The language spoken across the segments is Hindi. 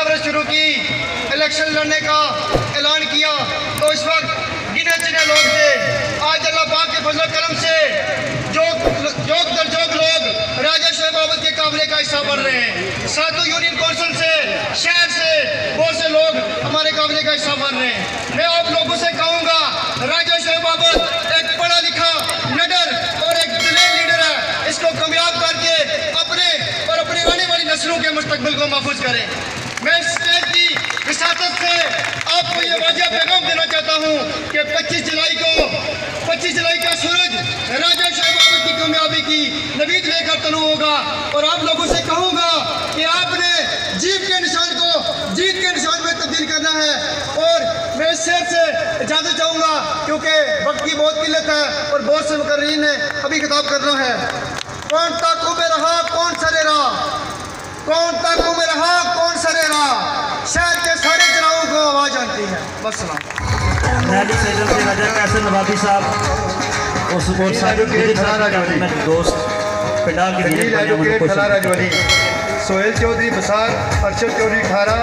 मुशावरत शुरू की, इलेक्शन लड़ने का ऐलान किया, तो इस वक्त गिने चुने लोग थे। आज अल्लाह पाक के फजल करम से जोग दर जोग लोग राजा शोएब बाबत के काफिले का हिस्सा बन रहे हैं। सातों यूनियन कौंसिल से, शहर से बहुत से लोग हमारे काफिले का हिस्सा बन रहे हैं। मैं आप लोगों से कहूँगा, राजा शोएब बाबत एक पढ़ा लिखा निडर और एक दिलेर लीडर है। इसको कामयाब करके अपने और अपने आने वाली नस्लों के मुस्तकबिल को महफूज करें। मैं इस स्टेज की विसातत से आपको ये वाजिब पैगाम देना चाहता हूँ कि 25 जुलाई का सूरज राजा शोएब बाबत की कामयाबी की नवीद लेकर तनु होगा। और आप लोगों से कहूँगा कि आपने जीत के निशान में तब्दील करना है। और मैं इस शेर से इजाज़त चाहूँगा क्योंकि वक्त की बहुत किल्लत है और बहुत से मुकर्रीन ने अभी खिताब करना है। कौन ताकू में रहा कौन सरे रहा, कौन ताकू में रहा कौन सरे रहा, शहर के सारे चुनावों को आवाज़ आती है। बस नवाबी साहब दोस्त सोहेल चौधरी बसार, अरशद चौधरी खारा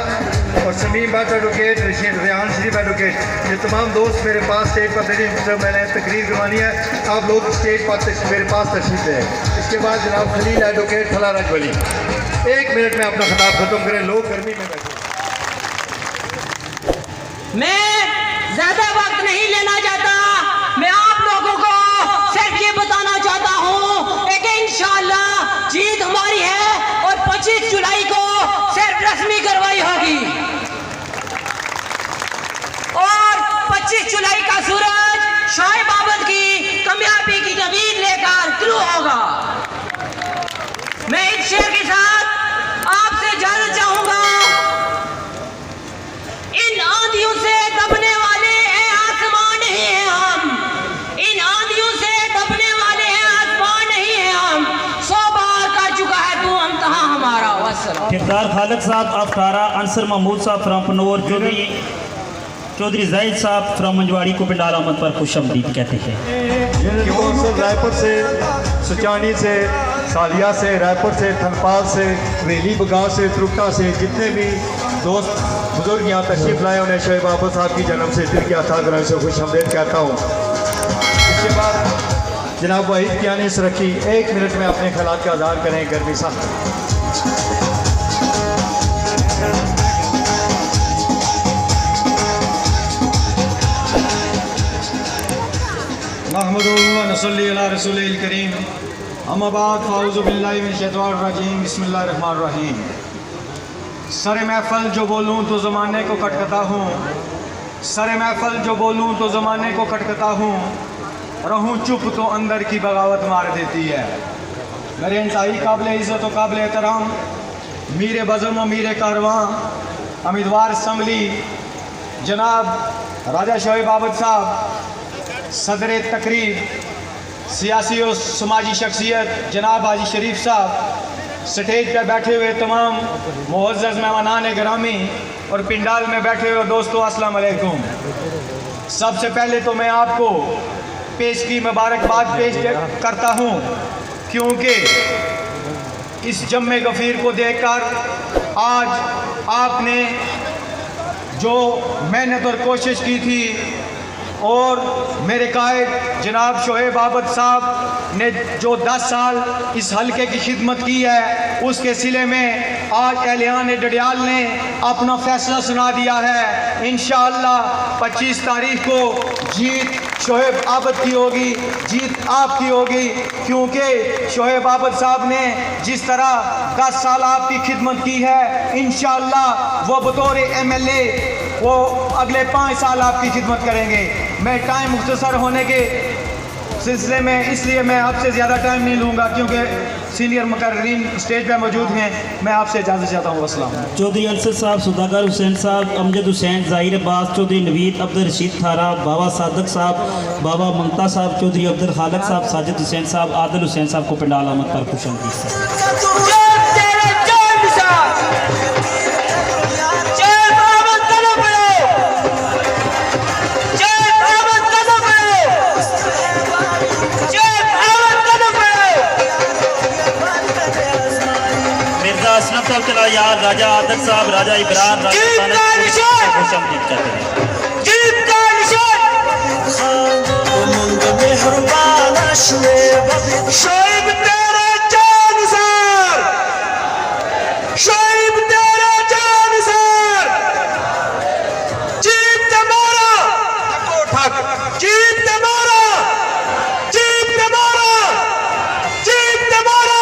और समीम भट्ट एडवोकेट, रेहान शरीफ एडवोकेट, ये तमाम दोस्त मेरे पास स्टेज पर मैंने तकरीर करवानी है। आप लोग स्टेज पर मेरे पास तशरीफ है। इसके बाद जनाब खलील एडवोकेट फला रजवली 1 मिनट में अपना खिताब खत्म करें। लोग गर्मी में बैठे। मैं ज्यादा वक्त नहीं लेना चाहता। मैं आप लोगों को सिर्फ ये बताना चाहता हूँ कि इंशाअल्लाह जीत हमारी है और 25 जुलाई को सिर्फ रस्मी कार्रवाई होगी और 25 जुलाई का सूरज शोएब बाबत की कामयाबी की नवीद लेकर तुलू होगा। मैं इस शेर के साथ आपसे इजाजत चाहूंगा। इन आंधियों से दबने वाले हैं आसमान नहीं है हम, इन आंधियों से दबने वाले हैं आसमान नहीं है हम, 100 बार कर चुका है तू अमतहा हमारा। वस्सलाम। किरदार खालिद साहब अफ्तारा, अंसर महमूद साहब फ्राम पनोर, चौधरी जाहिद साहब फ्राम मंजवाड़ी को पिंडाल आमद पर खुश आमदीद कहते हैं। रायपुर से, सुचानी से, सालिया से, रायपुर से, थनपाल से, वेली बगाव से, त्रुकटा से जितने भी दोस्त बुजुर्ग यहाँ तशरीफ लाए उन्हें शोएब बाबत साहब की जन्म से दिल के अता ग्रह से खुश आमदीद कहता हूँ। इसके बाद जनाब वहीद कियानी रखी 1 मिनट में अपने ख्यालात का इज़हार करें। गर्मी साहब महमूदुल्लाह नसल्ली अला रसूलिल करीम, अम्मा बाद फ़ाऊज़ु बिल्लाहि मिनश शैतानिर रजीम, बिस्मिल्लाहिर रहमानिर रहीम। सरे महफल जो बोलूँ तो ज़माने को खटखता हूँ, सरे महफल जो बोलूँ तो ज़माने को खटखता हूँ, रहूँ चुप तो अंदर की बगावत मार देती है। मेरे इंतहाई काबिल इज़्ज़त व काबिल एहतराम मीर बज़म व मीर कारवां उम्मीदवार असम्बली जनाब राजा शोएब बाबत साहब, सदर तकरीर सियासी और समाजी शख्सियत जनाब हाजी शरीफ साहब, स्टेज पर बैठे हुए तमाम मुअज़्ज़ज़ मेहमानान गिरामी और पिंडाल में बैठे हुए दोस्तों, अस्सलाम वालेकुम। सबसे पहले तो मैं आपको पेश की मुबारकबाद पेश करता हूँ क्योंकि इस जम्मे गफ़ीर को देखकर आज आपने जो मेहनत और कोशिश की थी और मेरे कायद जनाब शोएब बाबत साहब ने जो 10 साल इस हलके की खिदमत की है, उसके सिले में आज एहलियान डडियाल ने अपना फैसला सुना दिया है। इंशाअल्लाह 25 तारीख को जीत शोएब आबद की होगी, जीत आपकी होगी, क्योंकि शोएब आबद साहब ने जिस तरह 10 साल आपकी खिदमत की है, इंशाअल्लाह वो बतौर MLA वो अगले 5 साल आपकी खिदमत करेंगे। मैं टाइम मुख्तसर होने के सिलसिले में इसलिए मैं आपसे ज़्यादा टाइम नहीं लूँगा क्योंकि सीनियर मुकर्रीन स्टेज पे मौजूद हैं। मैं आपसे इजाज़त चाहता हूँ। अस्सलाम। चौधरी अलसद साहब, सुदागर हुसैन साहब, अमजद हुसैन, ज़ाहिर अब्बास, चौधरी नवीद, अब्दुल रशीद थारा, बाबा सादक साहब, बाबा ममता साहब, चौधरी अब्दुल खालिक साहब, साजिद हुसैन साहब, आदिल हुसैन साहब को पिंडाल आमद पर खुश आमदीद। असनफ साहब चला यार राजा आदर साहब, राजा इब्रार, राजा खुशामदीद कहते हैं। शोएब तेरा जानसार, शोएब तेरा जानसार, जीप तुम्हारा ठक, जीप तुम्हारा, जीप तुम्हारा, जीप तुम्हारा।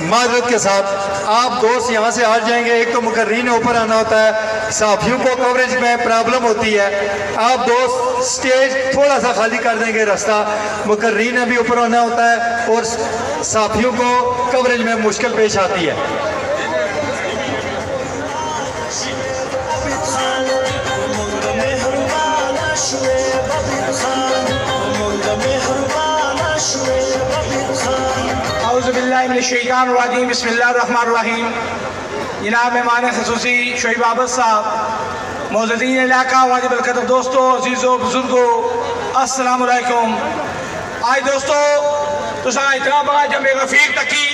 माजरत के साथ आप दोस्त यहाँ से हट जाएंगे। एक तो मुकर्रीन ने ऊपर आना होता है, साफियों को कवरेज में प्रॉब्लम होती है। आप दोस्त स्टेज थोड़ा सा खाली कर देंगे रास्ता, मुकर्रीन ने भी ऊपर आना होता है और साफियों को कवरेज में मुश्किल पेश आती है। औज़ुबिल्लाहिमिनश्शैतानिर्रजीम, बिस्मिल्लाहिर्रहमानिर्रहीम। जनाब मेहमान ख़ुसूसी शोएब आबद साहब, मौजूदीन इलाका, वाजिबुल कदर दोस्तों, अजीज़ों बुजुर्गों, अस्सलाम वालेकुम। आज दोस्तों तुसा इतना बड़ा जमे रफीक तकी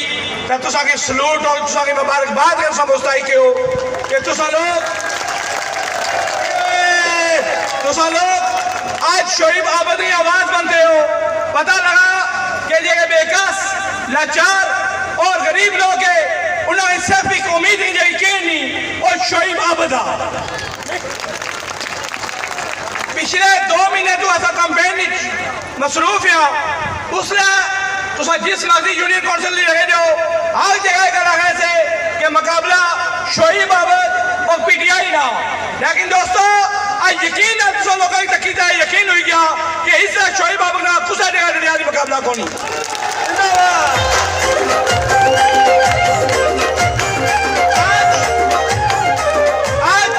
तो तुसा के सलूट और तुसा के मुबारकबाद कर समझता ही के हो कि तुसा लोग आज शोएब आबद की आवाज़ बनते हो। पता लगा कि ये बेकस, लाचार और गरीब लोग हैं, उन्होंने सिर्फ एक उम्मीद ही नहीं और शोएब आबदा पिछले 2 महीने तो ऐसा कैंपेन मसरूफ है। उसने तुसा जिस मर्जी यूनियन काउंसिल रहे हो हर जगह का लगा से कि मुकाबला शोएब आबद और पीटीआई ना। लेकिन दोस्तों आज यकीन है तुम लोगों की तकीद है, यकीन हो गया कि इससे शोएब आबद ना कुछ जगह मुकाबला कौन आज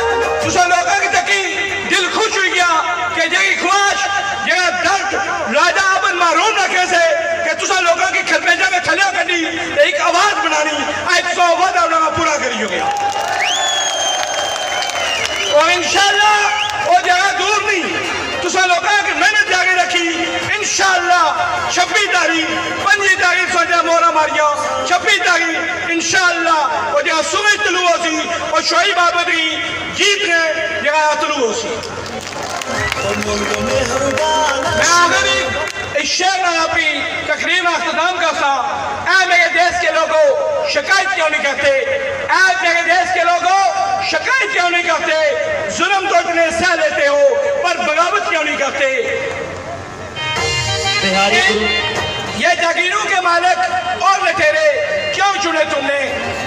तुसा लोगों की तकी दिल खुश हो गया कि जगी ख्वाहिश जगह दर्द राजा आबद मारून रखे से कि तुसा लोगों की खलबेजा में थलियों करनी एक आवाज बनानी आज 100 वादा पूरा करी हो गया और इंशाअल्लाह वो जगह दूर नहीं। तुसा लोगों की मेहनत जाके रखी इंशाअल्लाह 26 तारीख 5 तारीख सोचा मोहरा मारिया 26 तारीख इंशाअल्लाह वो जगह सुबह तलू होती और शोएब आबद की जीत ने जगह तलू होती। मैं आखिरी इस शेर में अपनी तकरीर में अख्ताम करता। ऐ मेरे देश के लोगों शिकायत क्यों नहीं करते? ऐ मेरे देश के लोगों शिकायत क्यों नहीं करते? जुल्म तो इतने सह लेते हो पर बगावत क्यों नहीं करते? ये जागीरों के मालिक और लटेरे क्यों चुने तुमने?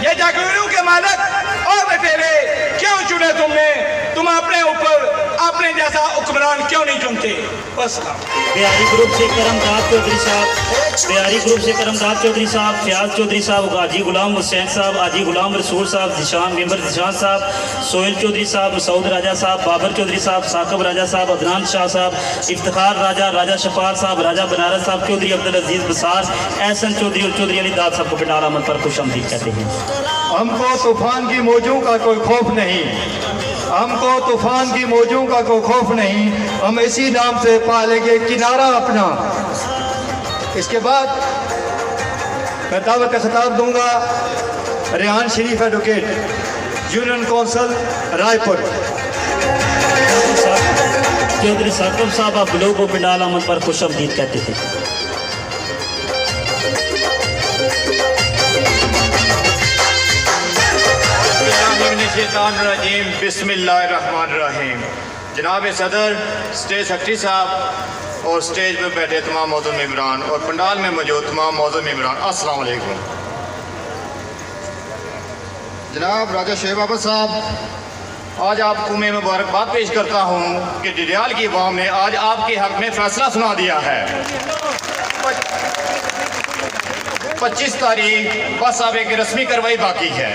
ये जागीरों के मालिक और लटेरे क्यों चुने तुमने? तुम अपने ऊपर अपने जैसा हुक्मरान क्यों नहीं चुनते? बस बिहारी ग्रुप से करमदाद चौधरी साहब, बिहारी ग्रुप से करमदाद चौधरी साहब, फयाज चौधरी साहब, हाजी गुलाम हुसैन साहब, हाजी गुलाम रसूल साहब, जिशान मेंबर जिशान साहब, सोहेल चौधरी साहब, मसूद राजा साहब, बाबर चौधरी साहब, साकब राजा साहब, अदनान शाह साहब, इफ्तिखार राजा, राजा शफार साहब, राजा बनारस साहब, चौधरी अब्दुल अजीज बसार, एहसन चौधरी और चौधरी अली दाद साहब को पिंडाल अहमद पर खुशामदीद कहते हैं। हमको तूफान की मौजों का कोई खौफ नहीं, हमको तूफान की मौजों का कोई खौफ नहीं, हम इसी नाम से पालेंगे किनारा अपना। इसके बाद मैं दावत खिताब दूंगा Rehan Sharif advocate, union council Raipur. Chaudhry Saqib Sahab आप लोगों को पिंडाल अहमद पर खुशामदीद कहते थे। बिस्मिल्लाहिर्रहमानिर्रहीम। जनाब सदर, स्टेज सेक्रेटरी साहब और स्टेज पर बैठे तमाम मौजूद मेंबरान और पंडाल में मौजूद तमाम मौजूद मेंबरान, अस्सलाम वालेकुम। जनाब राजा शोएब आबद साहब, आज आपको मैं मुबारकबाद पेश करता हूँ कि डिडियाल की अवाम ने आज आपके हक में फैसला सुना दिया है। 25 तारीख बस अब एक रस्मी कार्रवाई बाकी है।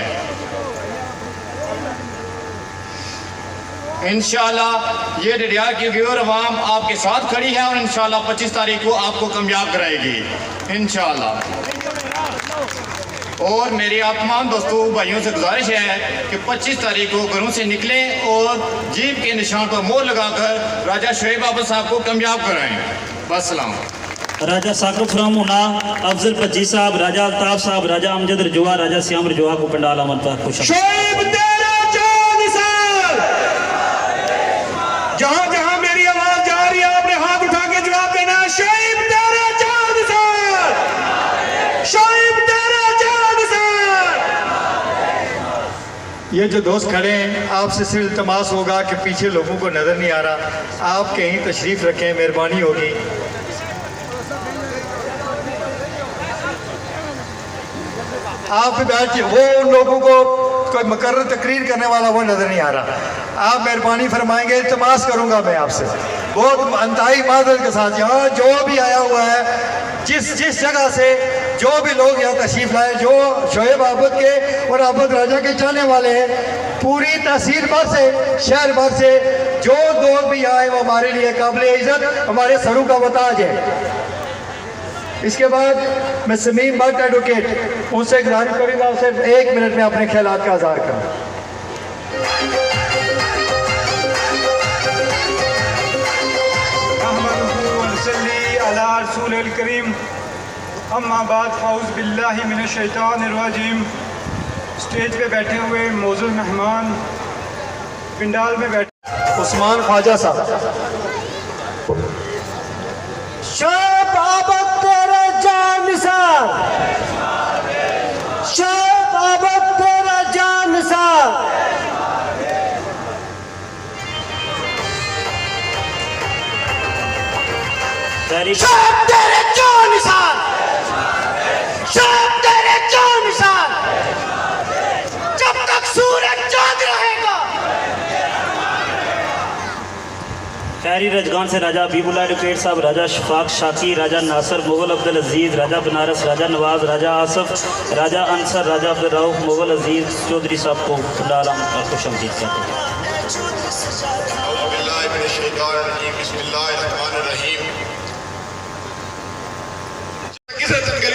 इंशाअल्लाह ये डिडियाल की व्यूअर अवाम आपके साथ खड़ी है और इंशाअल्लाह 25 तारीख को आपको कामयाब कराएगी इंशाअल्लाह। और मेरी आप तमाम दोस्तों भाइयों से गुजारिश है कि 25 तारीख को घरों से निकलें और जीप के निशान पर मोहर लगाकर राजा शोएब बाबर साहब को कामयाब कराएं। बस सलाम। राजा साकिब फ्रॉम उना, अफजल भज्जी साहब, राजा अल्ताफ साहब, राजा अमजद रजवा, राजा श्याम रजवा को पंडाल अमन पर खुश शोएब तेरा चांद साल। जहां जहां मेरी आवाज जा रही है आपने हाथ उठा के जवाब देना है, शोएब तेरा चांद साल, शोएब तेरा चांद साल। ये जो दोस्त खड़े हैं, आपसे सिर्फ इल्तमास होगा कि पीछे लोगों को नज़र नहीं आ रहा, आप कहीं तशरीफ़ रखें, मेहरबानी होगी। आप भी बैठिए, वो उन लोगों को कोई मुकर्रर तकरीर करने वाला वो नज़र नहीं आ रहा। आप मेहरबानी फरमाएंगे, इल्तमास करूंगा मैं आपसे बहुत अंतहाई मादर के साथ। यहाँ जो भी आया हुआ है, जिस जगह से जो भी लोग यहाँ तशरीफ लाए, जो शोएब आबद के और आबद राजा के चाहने वाले हैं, पूरी तहसील भर से, शहर भर से जो लोग भी आए वो हमारे लिए काबिल इज्जत, हमारे सरों का वताज है। इसके बाद मैं समीम भट्ट एडवोकेट, उनसे गुजारिश करूँगा सिर्फ 1 मिनट में अपने ख्यालात का इज़हार करूँ। करीम अम्मा बाद फ़ाउज़ बिल्लाहि मिनश शैतानिर रजीम। स्टेज पे बैठे हुए मौजूद मेहमान, पिंडाल में बैठे उस्मान ख्वाजा साहब। शोएब आबद तेरा जान निसार, शोएब आबद तेरा जान निसार। शोएब तेरे जान निसार, शोएब तेरे जान निसार। जब तक सूरज चांद रहेगा। खैरी रजगान से राजा हबीबुल्लाह एडवोकेट साहब, राजा शफाक शाकी, राजा नासर, मुगल अब्दुल अजीज़, राजा बनारस, राजा नवाज, राजा आसफ, राजा अंसर, राजा अब्दुल रऊफ, मुगल अजीज़ चौधरी साहब को पंडाल अमन पर खुश आमदीद कहते हैं।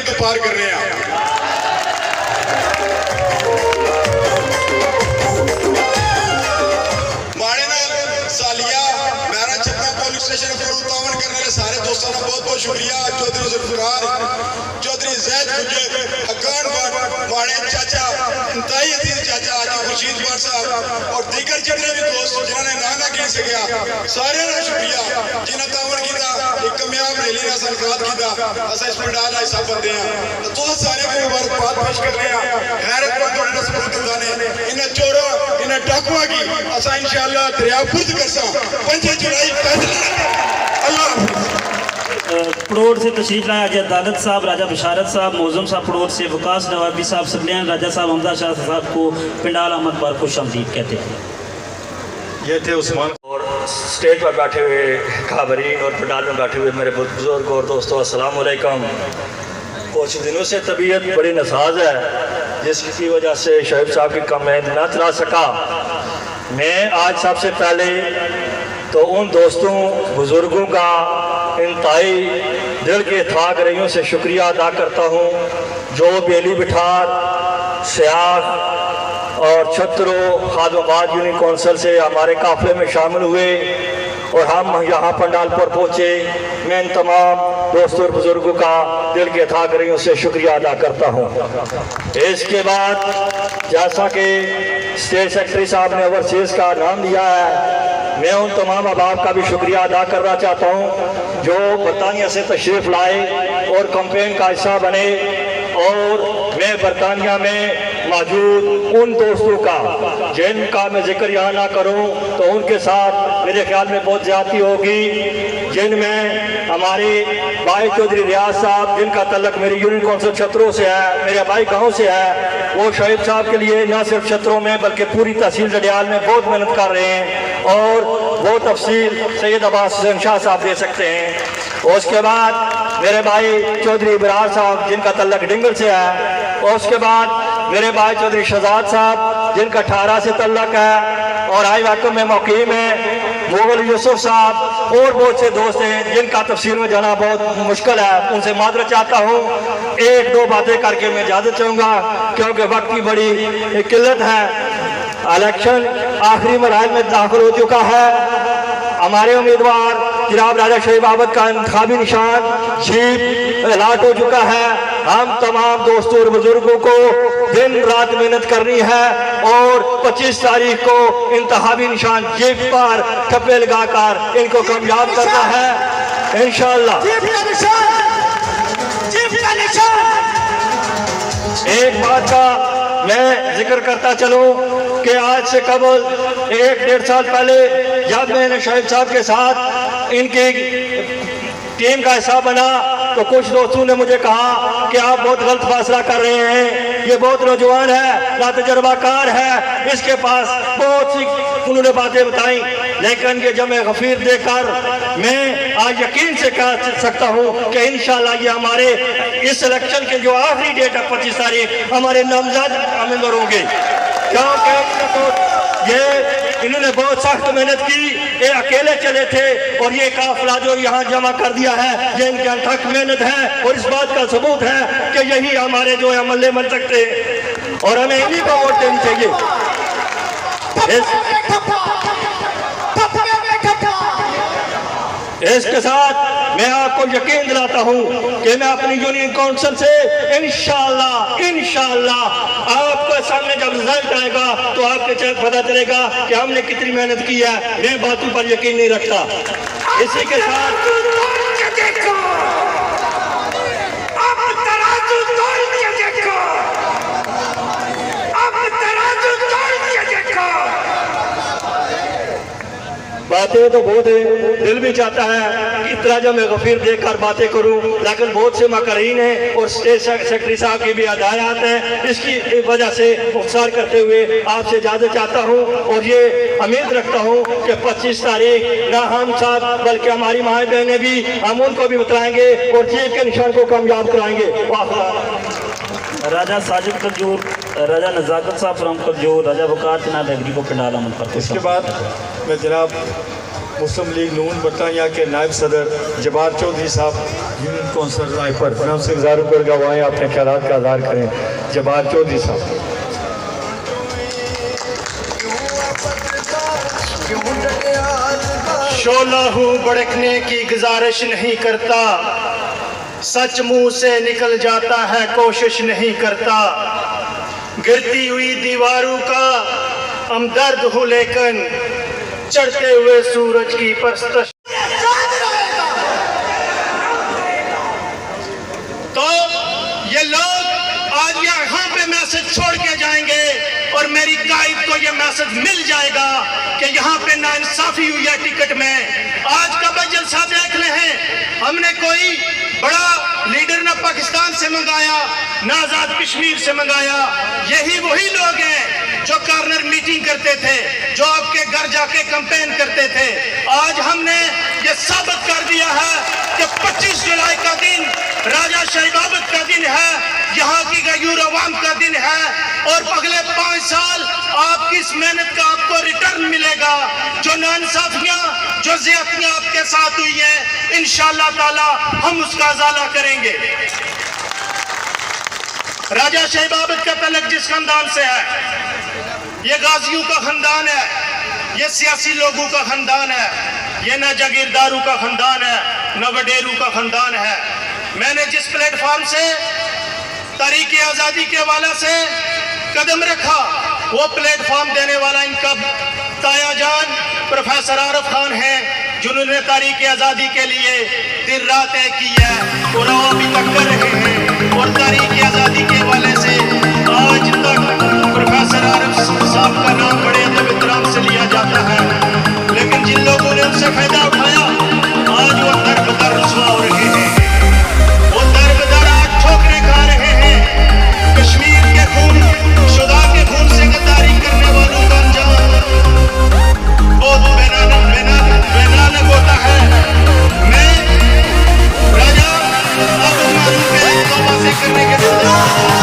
तो पार कर रहे हैं माड़े नाल सालिया मेरा छत्ता पुलिस स्टेशन पर उतावन करने वाले सारे दोस्तों का बहुत बहुत शुक्रिया। चौधरी जुल्फिकार, चौधरी जैद गुजर, अकान भट्ट, माड़े चाचा, इंतहाई अजीज चाचा आजी खुर्शीद भट्ट साहब और दीगर जितने भी दोस्त जिन्होंने नाना गिन सकिया, सारे का शुक्रिया जिन्हें तावन किया, एक कामयाब रैली का संकल्प किया। अस इस पंडाल का हिस्सा बनते हैं तो तुम सारे को मुबारकबाद पेश कर रहे हैं। गैरतमंद होने सबूत दिंदा ने इन्हें चोरों इन्हें डाकुआ की असा इंशाअल्लाह दरिया खुर्द करसा 5 जुलाई अल्लाह। पड़ोड़ से तशरीफ लाया अजय अदालत साहब, राजा बशारत साहब, मौजम साहब पड़ोड़ से, वकास नवाबी साहब सरलियान, राजा साहब हमदा शाह साहब को पिंडाल अहमद पर खुश आमदीद कहते हैं। ये थे उस्मान। और स्टेज पर बैठे हुए खाबरीन और पंडाल में बैठे हुए मेरे बुजुर्ग और दोस्तों, अस्सलाम वालेकुम। कुछ दिनों से तबीयत बड़ी नासाज है, जिसकी वजह से शोएब साहब की कम में न चला सका। मैं आज सबसे पहले तो उन दोस्तों बुजुर्गों का इंतहाई दिल के था गरीयों से शुक्रिया अदा करता हूँ जो बेली बिठार, सियाग और छत्रों खादमाबाद यूनियन कौंसिल से हमारे काफिले में शामिल हुए और हम यहाँ पंडाल पर पहुँचे। मैं इन तमाम दोस्तों और बुजुर्गों का दिल के था गरीयों से शुक्रिया अदा करता हूँ। इसके बाद जैसा कि स्टेट सेक्रेटरी साहब ने ओवरसीज़ का नाम दिया है, मैं उन तमाम अहबाब का भी शुक्रिया अदा करना चाहता हूँ जो बरतानिया से तशरीफ़ लाए और कैंपेन का हिस्सा बने। और मैं बरतानिया में मौजूद उन दोस्तों का जिनका मैं जिक्र यहाँ ना करूँ तो उनके साथ मेरे ख्याल में बहुत ज़्यादती होगी, जिनमें हमारे भाई चौधरी रियाज साहब जिनका तल्लक मेरी यूनियन कौंसिल छत्रों से है, मेरे भाई गाँव से है, वो शोएब साहब के लिए न सिर्फ छत्रों में बल्कि पूरी तहसील डडियाल में बहुत मेहनत कर रहे हैं और वो तफसील सैयद अब्बास हुसैन शाह साहब दे सकते हैं। और उसके बाद मेरे भाई चौधरी इब्रार साहब जिनका तल्लक डिंगल से है, और उसके बाद मेरे भाई चौधरी शहजाद साहब जिनका 18 से तल्लक है और हाई वैक्यूम में मुकीम है। मुगल यूसुफ साहब और बहुत से दोस्त हैं जिनका तफसीर में जाना बहुत मुश्किल है, उनसे माजरत चाहता हूँ। एक दो बातें करके मैं इजाज़त चाहूँगा क्योंकि वक्त की बड़ी किल्लत है। इलेक्शन आखिरी मरहल में दाखिल हो चुका है। हमारे उम्मीदवार जनाब राजा शोएब आबद का इंतखाबी निशान जीप अलाट हो चुका है। हम तमाम दोस्तों और बुजुर्गों को दिन रात मेहनत करनी है और 25 तारीख को इंतखाबी निशान जीप पर ठप्पे लगाकर इनको कामयाब करना है इंशाअल्लाह। एक बात का मैं जिक्र करता चलूं कि आज से कबल 1-1.5 साल पहले जब मैंने शोएब साहब के साथ इनकी टीम का हिस्सा बना तो कुछ दोस्तों ने मुझे कहा कि आप बहुत गलत फैसला कर रहे हैं, ये बहुत नौजवान है, लातजर्बाकार है, इसके पास बहुत सी उन्होंने बातें बताई। लेकिन ये जमे गफीर देखकर मैं आज यकीन से कह सकता हूँ कि इंशाल्लाह ये हमारे इस इलेक्शन के जो आखिरी डेट है 25 तारीख हमारे नामजद उम्मीदवार होंगे। क्योंकि ये इन्होंने बहुत सख्त मेहनत की, ये अकेले चले थे और ये काफिला जो यहाँ जमा कर दिया है ये इनकी अथक मेहनत है और इस बात का सबूत है कि यही हमारे जो है मल्ले बन सकते हैं और हमें इन्हीं को वोट देनी चाहिए। इसके साथ मैं आपको यकीन दिलाता हूं कि मैं अपनी यूनियन काउंसिल से इंशाअल्लाह आपके सामने जब रिजल्ट आएगा तो आपके पता चलेगा कि हमने कितनी मेहनत की है। मैं बातों पर यकीन नहीं रखता। इसी के साथ बातें तो बहुत है, दिल भी चाहता है कि इतना जब मैं गफीर देखकर बातें करूं, लेकिन बहुत से मकरीन हैं और स्टेट सेक्रेटरी साहब की भी हदायत है। इसकी वजह से मुख्तार करते हुए आपसे इजाज़त चाहता हूं और ये उम्मीद रखता हूं कि 25 तारीख ना हम साथ बल्कि हमारी माएँ बहनें भी हम उनको भी बताएंगे और जीत के निशान को कामयाब कराएंगे। राजा साजिद कलजोर, राजा नजाकत साहब फ्रॉम कलजोर, राजा वकार जनाब एग्री को पंडाल अमन करते। इसके बाद मैं जनाब मुस्लिम लीग नून बरतानिया के नायब सदर जबार चौधरी साहब यूनियन कौंसिल रायपुर, मैं उनसे गुजारिश करूँगा वो आए अपने ख्यालात का इज़हार करें। जबार चौधरी साहब। शोला हूँ भड़कने की गुजारिश नहीं करता, सच मुंह से निकल जाता है कोशिश नहीं करता, गिरती हुई दीवारों का हमदर्द हूँ लेकिन चढ़ते हुए सूरज की परस्तश। तो ये लोग आज यहाँ पे मैसेज छोड़ के जाएंगे और मेरी गाइड को ये मैसेज मिल जाएगा कि यहाँ पे नाइंसाफी हुई है टिकट में। आज का बजट साहब देख रहे हैं, हमने कोई बड़ा लीडर ना पाकिस्तान से मंगाया ना आजाद कश्मीर से मंगाया, यही वही लोग हैं जो कॉर्नर मीटिंग करते थे, जो आपके घर जाके कैंपेन करते थे। आज हमने ये साबित कर दिया है कि 25 जुलाई का दिन राजा शोएब आबद का दिन है, यहाँ की गयूर अवाम का दिन है और अगले 5 साल आपकी इस मेहनत का आपको रिटर्न मिलेगा। जो नाइंसाफियां जो ज्यादतियां आपके साथ हुई हैं इंशाअल्लाह ताला हम उसका इजाला करेंगे। राजा शोएब आबद का तलक जिस खानदान से है, ये गाजियों का खानदान है, ये सियासी लोगों का खानदान है, ये न जागीरदारों का खानदान है न वडेरों का खानदान है। मैंने जिस प्लेटफॉर्म से तहरीक आज़ादी के हवाले से कदम रखा वो प्लेटफॉर्म देने वाला इनका ताया जान प्रोफेसर आरिफ खान है, जिन्होंने तहरीक आज़ादी के लिए दिन रात एक की है और अभी तक कर रहे हैं। और तहरीक आज़ादी के हवाले से आज तक प्रोफेसर आरिफ साहब का नाम बड़े अदब एहतराम से लिया जाता है, लेकिन जिन लोगों ने उनसे फायदा उठाया आज वो दर-बदर रुसवा हो रहे हैं, वो दर-बदर आज ठोकरें खा रहे हैं। कश्मीर के खून शुदा के खून से गद्दारी करने वालों का अंजाम बहुत बेनानक होता है। मैं राजा अब मालूम है तो बातें करने के बाद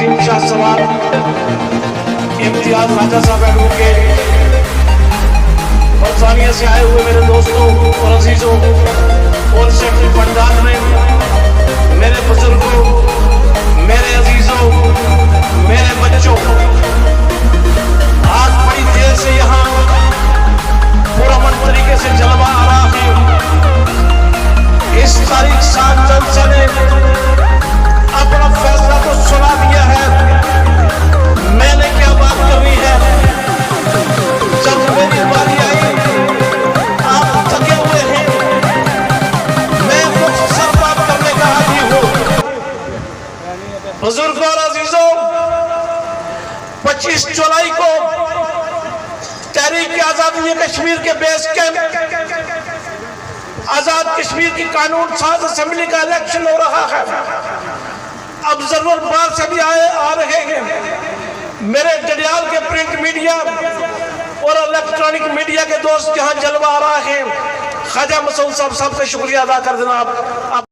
हकीम शाह सवाल, इम्तियाज राजा साहब एडवोकेट, बरतानिया से आए हुए मेरे दोस्तों और अजीजों और सेक्रेटरी पंडाल में मेरे बुजुर्गों, मेरे अजीजों, मेरे बच्चों, आज बड़ी देर से यहाँ पुरअमन तरीके से जलवा आ रहा है। इस तारीख 7 जलसे ने अपना फैसला तो सुना दिया है। मैंने क्या बात करनी है, जब मेरी बारी आई आप थके हुए हैं, मैं मुख्तसर बात करने का आदी हूँ। बुजुर्गों और अजीजों, 25 जुलाई को तहरीक आजादी कश्मीर के बेस कैंप आजाद कश्मीर की कानून साज असेंबली का इलेक्शन हो रहा है। ऑब्जर्वर बाहर से भी आ रहे हैं। मेरे डडियाल के प्रिंट मीडिया और इलेक्ट्रॉनिक मीडिया के दोस्त यहाँ जलवा आ रहा है। ख्वाजा मसूद साहब सबका शुक्रिया अदा कर देना आप